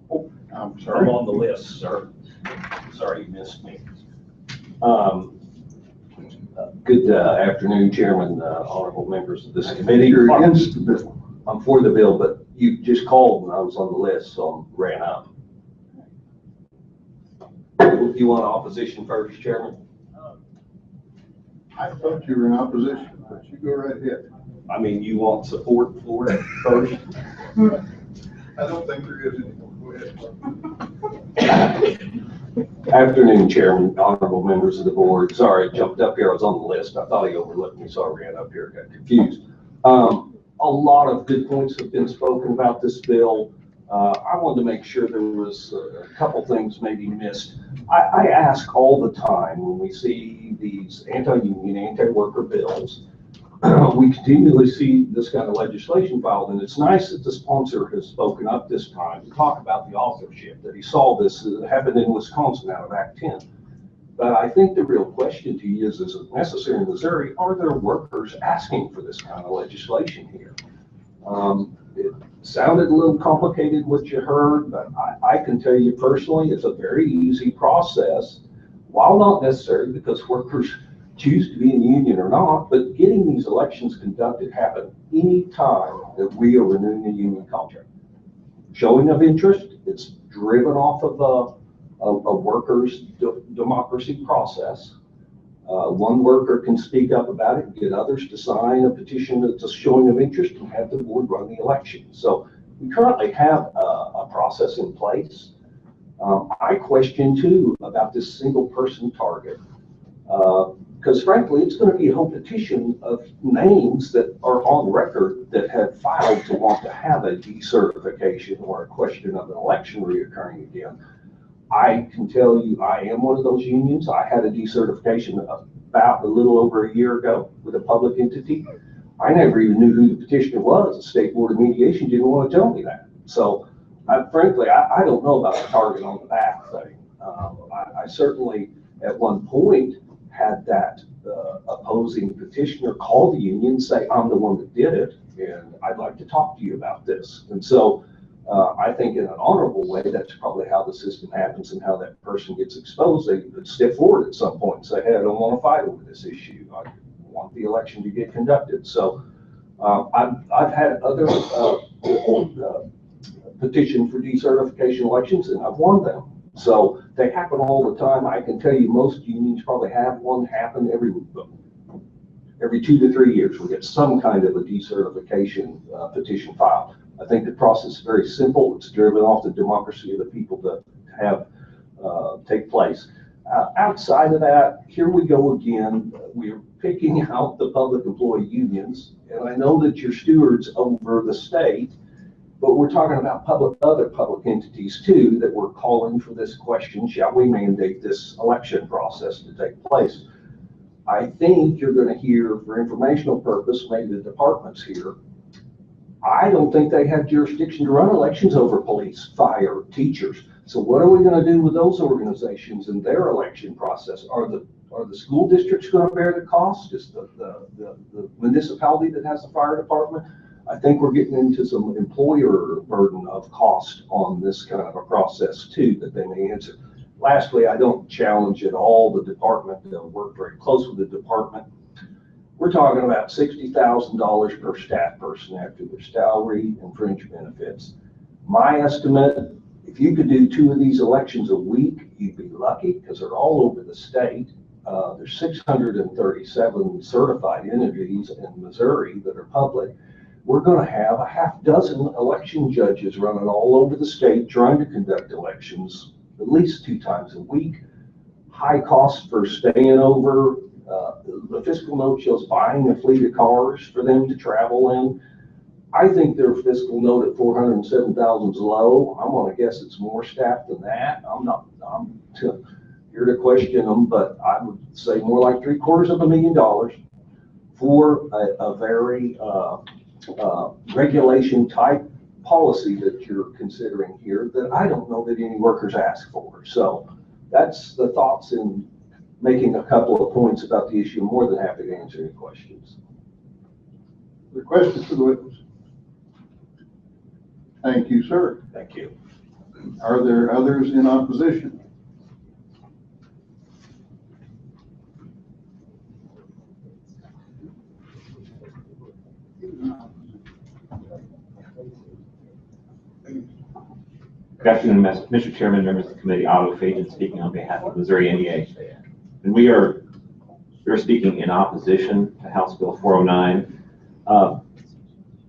Oh, I'm I'm sorry. on the list, sir. Sorry you missed me. Good afternoon, Chairman, honorable members of this committee. You're against the bill. I'm for the bill, but you just called and I was on the list, so I ran up. You want opposition first, Chairman? I thought you were in opposition, but you go right ahead. I mean, you want support for it first? I don't think there is anymore. Go ahead. Afternoon, Chairman, honorable members of the board. Sorry, I jumped up here. I was on the list. I thought he overlooked me, so I ran up here, got confused. A lot of good points have been spoken about this bill. I wanted to make sure there was a couple things maybe missed. I ask all the time when we see these anti-union, anti-worker bills, we continually see this kind of legislation filed, and it's nice that the sponsor has spoken up this time to talk about the authorship, that he saw this happen in Wisconsin out of Act 10. But I think the real question to you is it necessary in Missouri? Are there workers asking for this kind of legislation here? sounded a little complicated what you heard, but I can tell you personally, it's a very easy process. While not necessary because workers choose to be in the union or not, but getting these elections conducted happen any time that we are renewing a union contract. Showing of interest, it's driven off of a workers' democracy process. One worker can speak up about it and get others to sign a petition that's a showing of interest and have the board run the election. So we currently have a process in place. I question too about this single person target. Because frankly, it's going to be a whole petition of names that are on record that have filed to want to have a decertification or a question of an election reoccurring again. I can tell you, I am one of those unions. I had a decertification about a little over a year ago with a public entity. I never even knew who the petitioner was. The State Board of Mediation didn't want to tell me that. So frankly, I don't know about the target on the back thing. I certainly at one point had that opposing petitioner call the union and say, I'm the one that did it, and I'd like to talk to you about this. And so I think in an honorable way, that's probably how the system happens and how that person gets exposed. They could step forward at some point and say, hey, I don't want to fight over this issue. I want the election to get conducted. So I've had other petition for decertification elections and I've won them. So they happen all the time. I can tell you most unions probably have one happen every 2 to 3 years. We get some kind of a decertification petition filed. I think the process is very simple. It's driven off the democracy of the people to have take place. Outside of that, here we go again. We're picking out the public employee unions, and I know that you're stewards over the state, but we're talking about other public entities too that we're calling for this question, shall we mandate this election process to take place? I think you're going to hear, for informational purpose, maybe the departments here, I don't think they have jurisdiction to run elections over police, fire, teachers. So what are we going to do with those organizations in their election process? Are the school districts going to bear the cost? Is the municipality that has the fire department? I think we're getting into some employer burden of cost on this kind of a process too that they may answer. Lastly, I don't challenge at all the department. They'll work very close with the department. We're talking about $60,000 per staff person after their salary and fringe benefits. My estimate, if you could do 2 of these elections a week, you'd be lucky because they're all over the state. There's 637 certified entities in Missouri that are public. We're going to have a half dozen election judges running all over the state trying to conduct elections at least 2 times a week. High cost for staying over. The fiscal note shows buying a fleet of cars for them to travel in. I think their fiscal note at 407,000 is low. I'm going to guess it's more staff than that. I'm here to question them, but I would say more like $750,000 for a very regulation type policy that you're considering here that I don't know that any workers ask for. So that's the thoughts in making a couple of points about the issue. I'm more than happy to answer any questions. The questions for the witness. Thank you, sir. Thank you. Are there others in opposition? Good afternoon, Mr. Chairman, members of the committee. Otto Fagan speaking on behalf of Missouri NEA. And we're speaking in opposition to House Bill 409.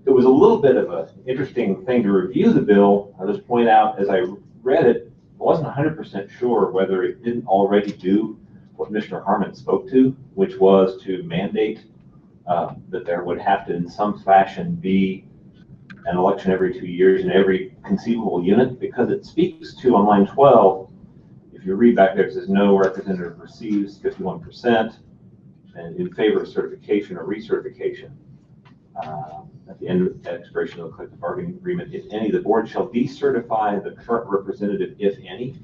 It was a little bit of an interesting thing to review the bill. I'll just point out, as I read it, I wasn't 100% sure whether it didn't already do what Mr. Harmon spoke to, which was to mandate that there would have to, in some fashion, be an election every 2 years in every conceivable unit, because it speaks to, on line 12, if you read back there, it says no representative receives 51%, and in favor of certification or recertification. At the end of the expiration of the collective bargaining agreement, if any, the board shall decertify the current representative, if any,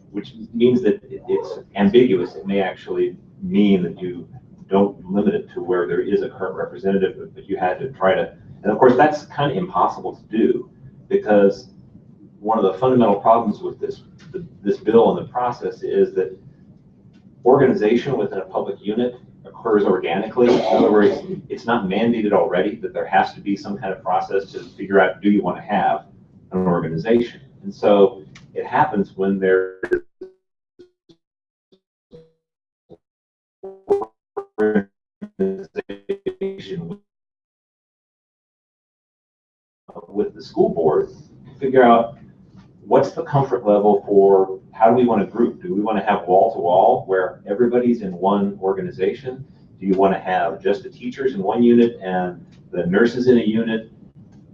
which means that it's ambiguous. It may actually mean that you don't limit it to where there is a current representative, but you had to try to And of course, that's kind of impossible to do because one of the fundamental problems with this bill and the process is that organization within a public unit occurs organically. In other words, it's not mandated already that there has to be some kind of process to figure out, do you want to have an organization? And so it happens when there's organization with the school board to figure out what's the comfort level for how do we want to group? Do we want to have wall to wall where everybody's in one organization? Do you want to have just the teachers in one unit and the nurses in a unit?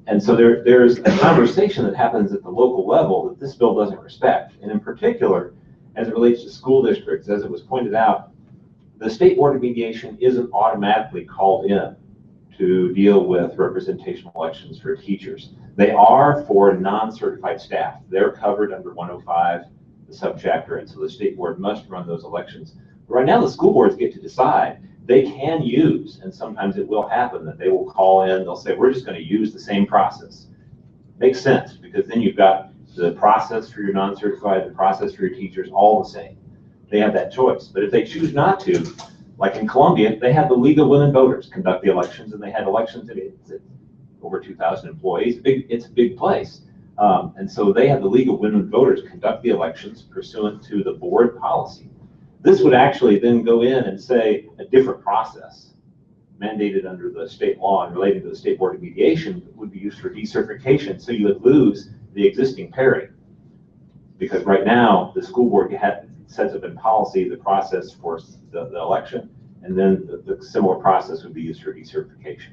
And so there's a conversation that happens at the local level that this bill doesn't respect. And in particular, as it relates to school districts, as it was pointed out, the State Board of Mediation isn't automatically called in to deal with representation elections for teachers. They are for non-certified staff. They're covered under 105, the subchapter, and so the state board must run those elections. But right now, the school boards get to decide. They can use, and sometimes it will happen, that they will call in, they'll say, we're just going to use the same process. Makes sense, because then you've got the process for your non-certified, the process for your teachers, all the same. They have that choice. But if they choose not to, like in Columbia, they had the League of Women Voters conduct the elections, and they had elections at over 2,000 employees. It's a big place. And so they had the League of Women Voters conduct the elections pursuant to the board policy. This would actually then go in and say a different process mandated under the state law and relating to the State Board of Mediation would be used for decertification. So you would lose the existing parity. Because right now, the school board sets up in policy the process for the election, and then the similar process would be used for decertification.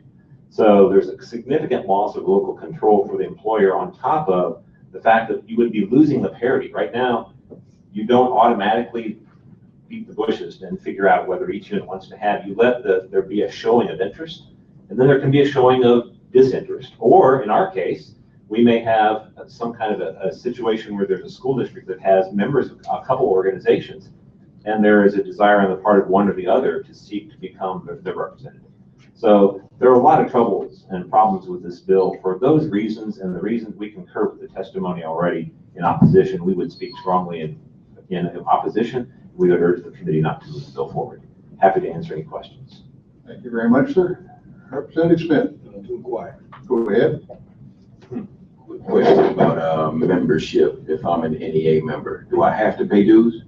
So there's a significant loss of local control for the employer on top of the fact that you would be losing the parity. Right now, you don't automatically beat the bushes and figure out whether each unit wants to have. You let there be a showing of interest, and then there can be a showing of disinterest. Or in our case, we may have some kind of a situation where there's a school district that has members of a couple organizations, and there is a desire on the part of one or the other to seek to become the representative. So there are a lot of troubles and problems with this bill. For those reasons, and the reasons we concur with the testimony already in opposition, we would speak strongly in opposition. We would urge the committee not to move the bill forward. Happy to answer any questions. Thank you very much, sir. Representative Smith. Go ahead. Quick question about membership. If I'm an NEA member, do I have to pay dues?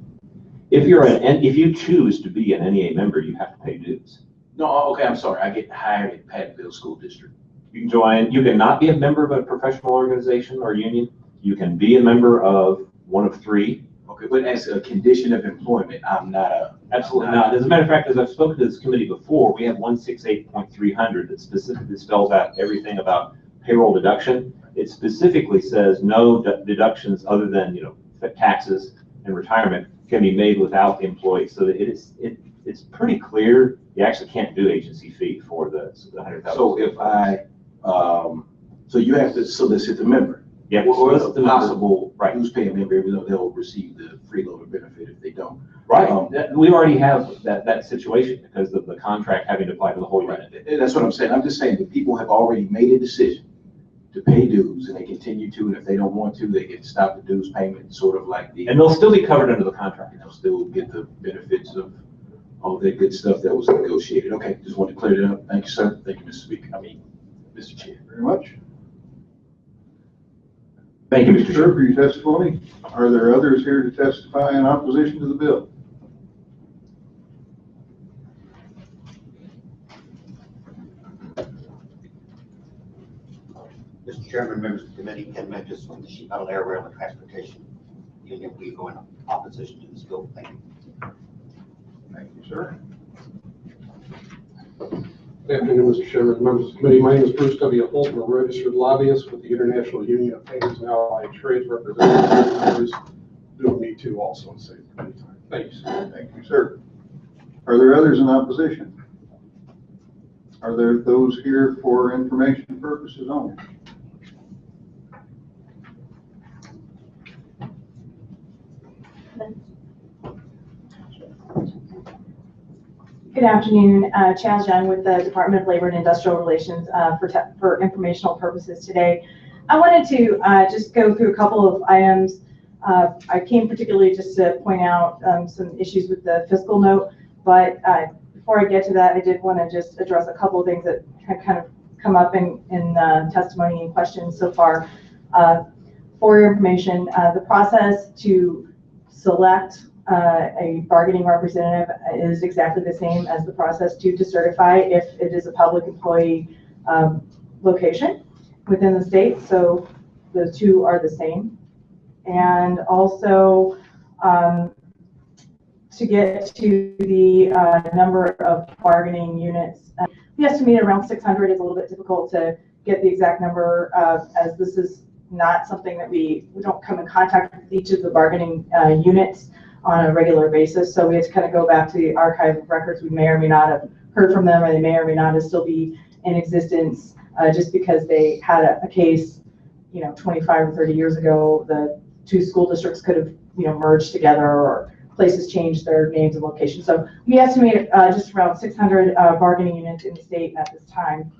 If you choose to be an NEA member, you have to pay dues. No, okay, I'm sorry. I get hired at Pattonville School District. You can join. You cannot be a member of a professional organization or union. You can be a member of one of three. Okay, but as a condition of employment, I'm not a... Absolutely not. As a matter of fact, as I've spoken to this committee before, we have 168.300 that specifically spells out everything about payroll deduction. It specifically says no deductions other than, taxes and retirement can be made without the employee. So that it's pretty clear. You actually can't do agency fee for the 100,000. So if I, so you have to solicit the member. Yeah, Or is it possible, right, who's paying member, even though they'll receive the freeloader benefit if they don't? Right. We already have that situation because of the contract having to apply to the whole unit. Right. That's what I'm saying. I'm just saying that people have already made a decision to pay dues, and they continue to, and if they don't want to, they can stop the dues payment, sort of like the... And they'll still be covered under the contract. And they'll still get the benefits of all that good stuff that was negotiated. Okay, just wanted to clear it up. Thank you, sir. Thank you, Mr. Speaker. Mr. Chair. Very much. Thank you, Mr. Sir, Chair. for your testimony. Are there others here to testify in opposition to the bill? Mr. Chairman, members of the committee, Ken Menges from the Sheet Metal Air Rail and Transportation Union. We go in opposition to this bill. Thank you. Thank you, sir. Good afternoon, Mr. Chairman, members of the committee. My name is Bruce W. Holt. I'm a registered lobbyist with the International Union of Painters and Allied Trades, representing members doing me too also to save committee time. Thank you, sir. Thank you, sir. Are there others in opposition? Are there those here for information purposes only? Good afternoon, Chaz Young with the Department of Labor and Industrial Relations for informational purposes today. I wanted to just go through a couple of items. I came particularly just to point out some issues with the fiscal note, but before I get to that, I did want to just address a couple of things that have kind of come up in testimony and questions so far. For your information, the process to select a bargaining representative is exactly the same as the process to certify if it is a public employee location within the state. So the two are the same. And also to get to the number of bargaining units, we estimate around 600. Is a little bit difficult to get the exact number as this is not something that we don't come in contact with each of the bargaining units on a regular basis. So we have to kind of go back to the archive of records. We may or may not have heard from them, or they may or may not still be in existence just because they had a case, 25 or 30 years ago. The two school districts could have, merged together, or places changed their names and locations. So we estimate just around 600 bargaining units in the state at this time.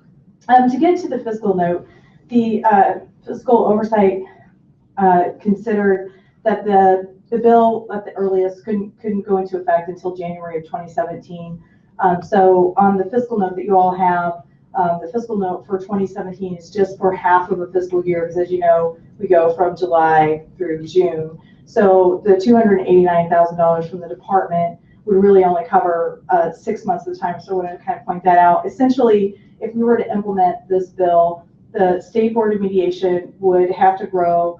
To get to the fiscal note, the fiscal oversight considered that the bill at the earliest couldn't go into effect until January of 2017. So on the fiscal note that you all have, the fiscal note for 2017 is just for half of a fiscal year, because as you know, we go from July through June. So the $289,000 from the department would really only cover 6 months of the time. So I want to kind of point that out. Essentially, if we were to implement this bill, the State Board of Mediation would have to grow,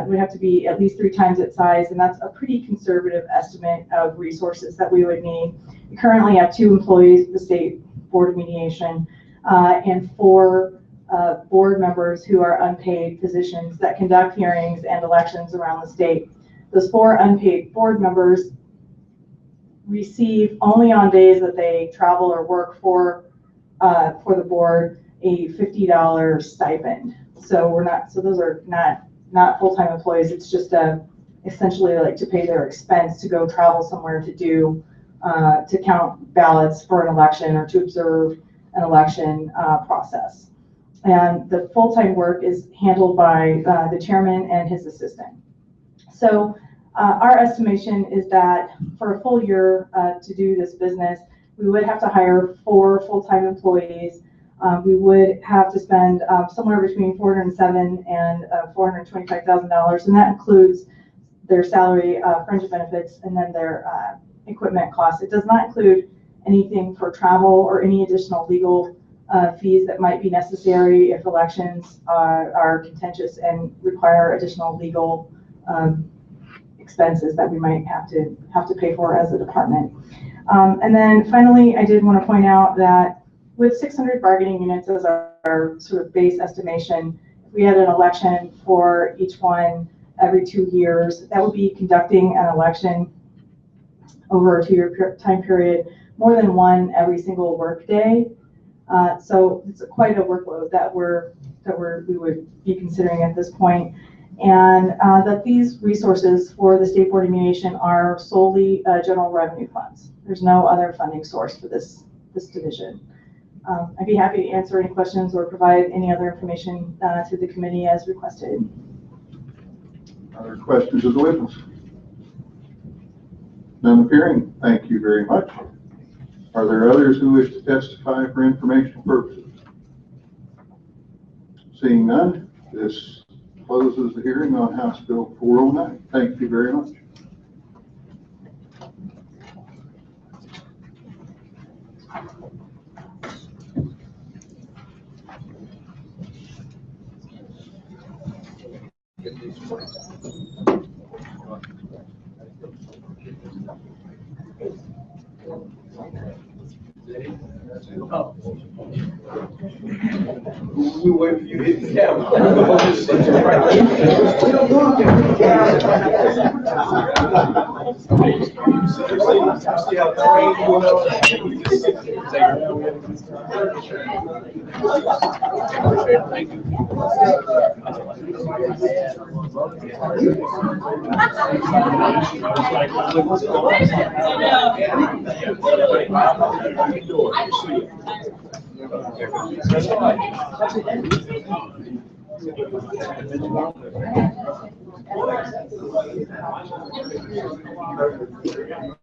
would have to be at least 3 times its size, and that's a pretty conservative estimate of resources that we would need. We currently have 2 employees at the State Board of Mediation and 4 board members who are unpaid positions that conduct hearings and elections around the state. Those 4 unpaid board members receive, only on days that they travel or work for the board, a $50 stipend. So those are not full-time employees. It's just essentially like to pay their expense to go travel somewhere to count ballots for an election or to observe an election process. And the full-time work is handled by the chairman and his assistant. So our estimation is that for a full year to do this business, we would have to hire 4 full-time employees. We would have to spend somewhere between $407,000 and $425,000, and that includes their salary, fringe benefits, and then their equipment costs. It does not include anything for travel or any additional legal fees that might be necessary if elections are contentious and require additional legal expenses that we might have to pay for as a department. And then finally, I did want to point out that with 600 bargaining units as our sort of base estimation, if we had an election for each one every 2 years, that would be conducting an election over a 2-year time period, more than one every single work day. So it's quite a workload that we would be considering at this point. And that these resources for the State Board of Mediation are solely general revenue funds. There's no other funding source for this division. I'd be happy to answer any questions or provide any other information to the committee as requested. Other questions of the witness? None appearing. Thank you very much. Are there others who wish to testify for informational purposes? Seeing none, this closes the hearing on House Bill 409. Thank you very much. We wait for you to hit the camera. See how the train going on? Thank you.